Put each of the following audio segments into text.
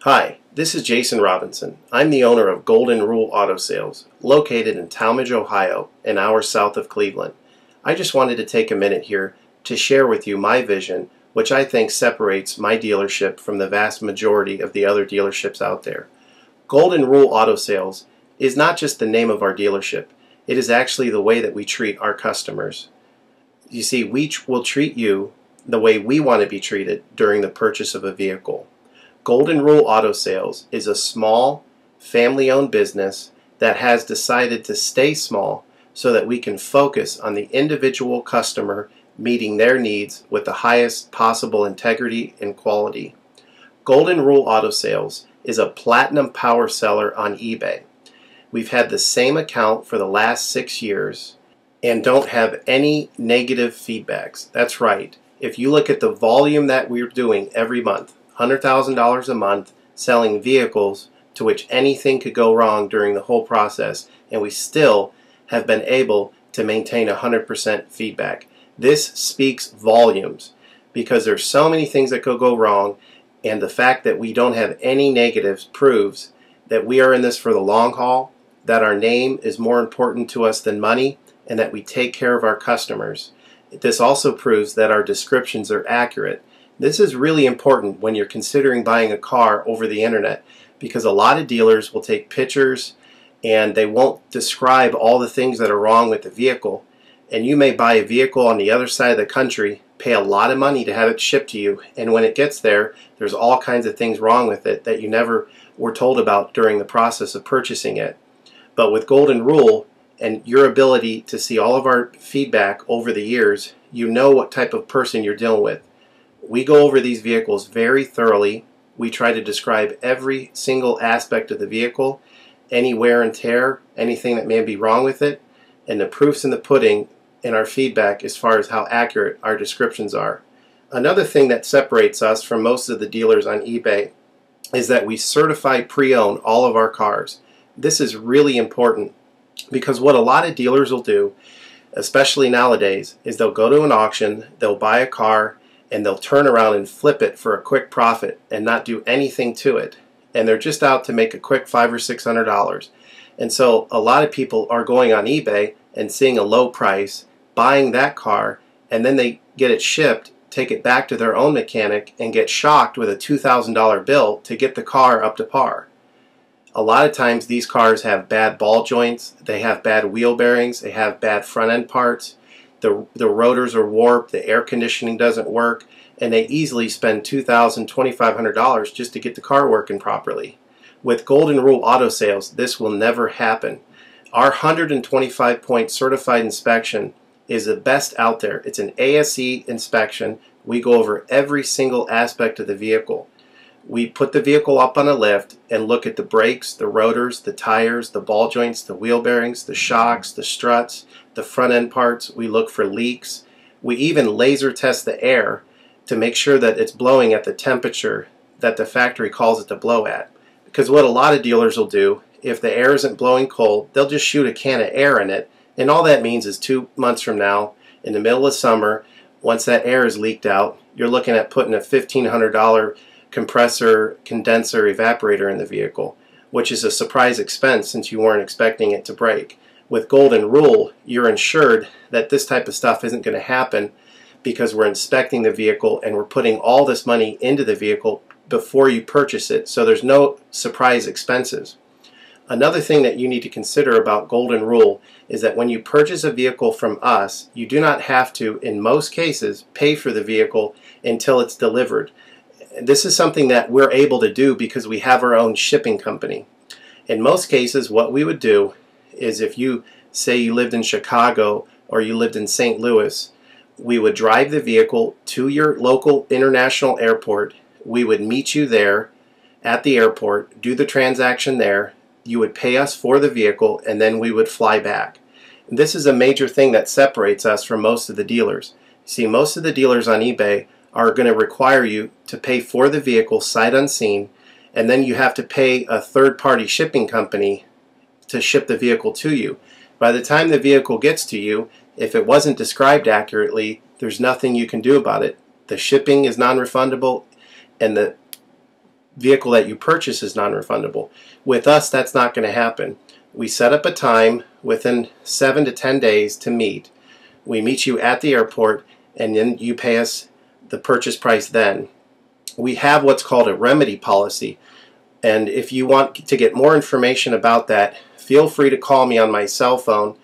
Hi, this is Jason Robinson. I'm the owner of Golden Rule Auto Sales, located in Tallmadge, Ohio, an hour south of Cleveland. I just wanted to take a minute here to share with you my vision, which I think separates my dealership from the vast majority of the other dealerships out there. Golden Rule Auto Sales is not just the name of our dealership, it is actually the way that we treat our customers. You see, we will treat you the way we want to be treated during the purchase of a vehicle. Golden Rule Auto Sales is a small, family-owned business that has decided to stay small so that we can focus on the individual customer meeting their needs with the highest possible integrity and quality. Golden Rule Auto Sales is a platinum power seller on eBay. We've had the same account for the last 6 years and don't have any negative feedbacks. That's right. If you look at the volume that we're doing every month, $100,000 a month selling vehicles to which anything could go wrong during the whole process, and we still have been able to maintain 100% feedback. This speaks volumes because there's so many things that could go wrong, and the fact that we don't have any negatives proves that we are in this for the long haul, that our name is more important to us than money, and that we take care of our customers. This also proves that our descriptions are accurate. This is really important when you're considering buying a car over the internet, because a lot of dealers will take pictures and they won't describe all the things that are wrong with the vehicle, and you may buy a vehicle on the other side of the country, pay a lot of money to have it shipped to you, and when it gets there, there's all kinds of things wrong with it that you never were told about during the process of purchasing it. But with Golden Rule and your ability to see all of our feedback over the years, you know what type of person you're dealing with. We go over these vehicles very thoroughly. We try to describe every single aspect of the vehicle, any wear and tear, anything that may be wrong with it, and the proof's in the pudding in our feedback as far as how accurate our descriptions are. Another thing that separates us from most of the dealers on eBay is that we certify pre-owned all of our cars. This is really important because what a lot of dealers will do, especially nowadays, is they'll go to an auction, they'll buy a car, and they'll turn around and flip it for a quick profit and not do anything to it. And they're just out to make a quick $500 or $600. And so a lot of people are going on eBay and seeing a low price, buying that car, and then they get it shipped, take it back to their own mechanic, and get shocked with a $2,000 bill to get the car up to par. A lot of times these cars have bad ball joints, they have bad wheel bearings, they have bad front end parts. The rotors are warped, the air conditioning doesn't work, and they easily spend $2,000, $2,500 just to get the car working properly. With Golden Rule Auto Sales, this will never happen. Our 125-point certified inspection is the best out there. It's an ASE inspection. We go over every single aspect of the vehicle. We put the vehicle up on a lift and look at the brakes, the rotors, the tires, the ball joints, the wheel bearings, the shocks, the struts, the front end parts. We look for leaks. We even laser test the air to make sure that it's blowing at the temperature that the factory calls it to blow at. Because what a lot of dealers will do, if the air isn't blowing cold, they'll just shoot a can of air in it, and all that means is 2 months from now, in the middle of summer, once that air is leaked out, you're looking at putting a $1,500 compressor, condenser, evaporator in the vehicle, which is a surprise expense since you weren't expecting it to break. With Golden Rule, you're ensured that this type of stuff isn't going to happen because we're inspecting the vehicle and we're putting all this money into the vehicle before you purchase it, so there's no surprise expenses. Another thing that you need to consider about Golden Rule is that when you purchase a vehicle from us, you do not have to, in most cases, pay for the vehicle until it's delivered. This is something that we're able to do because we have our own shipping company. In most cases, what we would do is, if you say you lived in Chicago or you lived in St. Louis, we would drive the vehicle to your local international airport. We would meet you there at the airport, do the transaction there. You would pay us for the vehicle, and then we would fly back. And this is a major thing that separates us from most of the dealers. See, most of the dealers on eBay are going to require you to pay for the vehicle sight unseen, and then you have to pay a third-party shipping company to ship the vehicle to you. By the time the vehicle gets to you, if it wasn't described accurately, there's nothing you can do about it. The shipping is non-refundable, and vehicle that you purchase is non-refundable. With us, that's not going to happen. We set up a time within 7 to 10 days to meet. We meet you at the airport, and then you pay us the purchase price then. We have what's called a remedy policy, and if you want to get more information about that, feel free to call me on my cell phone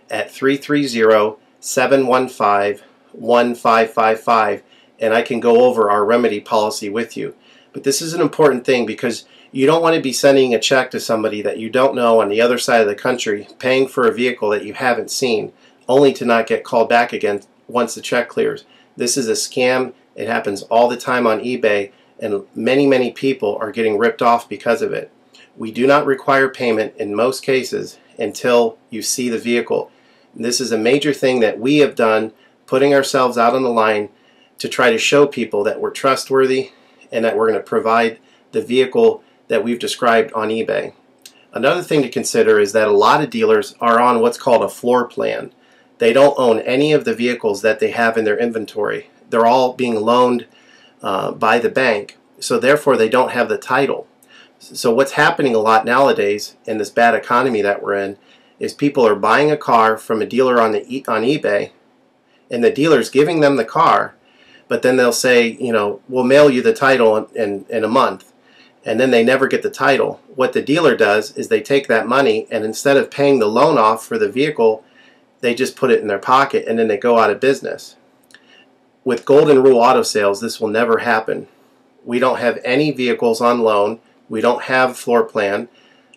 at 330-715-1555, and I can go over our remedy policy with you. But this is an important thing because you don't want to be sending a check to somebody that you don't know on the other side of the country, paying for a vehicle that you haven't seen, only to not get called back again once the check clears. This is a scam. It happens all the time on eBay, and many people are getting ripped off because of it. We do not require payment in most cases until you see the vehicle. This is a major thing that we have done, putting ourselves out on the line to try to show people that we're trustworthy and that we're going to provide the vehicle that we've described on eBay. Another thing to consider is that a lot of dealers are on what's called a floor plan. They don't own any of the vehicles that they have in their inventory. They're all being loaned by the bank, so therefore they don't have the title. So what's happening a lot nowadays in this bad economy that we're in is people are buying a car from a dealer on eBay, and the dealer's giving them the car, but then they'll say, you know, we'll mail you the title in a month, and then they never get the title. What the dealer does is they take that money, and instead of paying the loan off for the vehicle, they just put it in their pocket, and then they go out of business. With Golden Rule Auto Sales, this will never happen. We don't have any vehicles on loan. We don't have floor plan.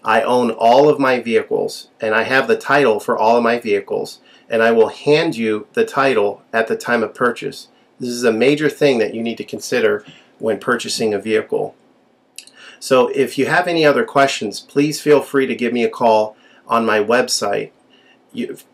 I own all of my vehicles, and I have the title for all of my vehicles, and I will hand you the title at the time of purchase. This is a major thing that you need to consider when purchasing a vehicle. So if you have any other questions, please feel free to give me a call on my website.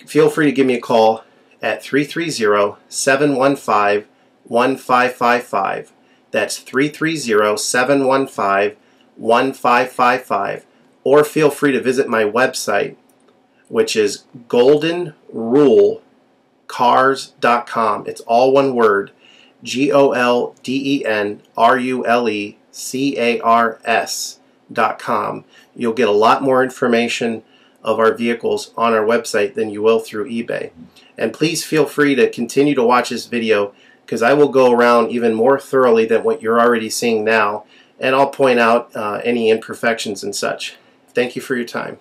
Feel free to give me a call at 330-715-1555. That's 330-715-1555. Or feel free to visit my website, which is goldenrulecars.com. It's all one word. goldenrulecars.com. You'll get a lot more information of our vehicles on our website than you will through eBay. And please feel free to continue to watch this video, because I will go around even more thoroughly than what you're already seeing now, and I'll point out any imperfections and such. Thank you for your time.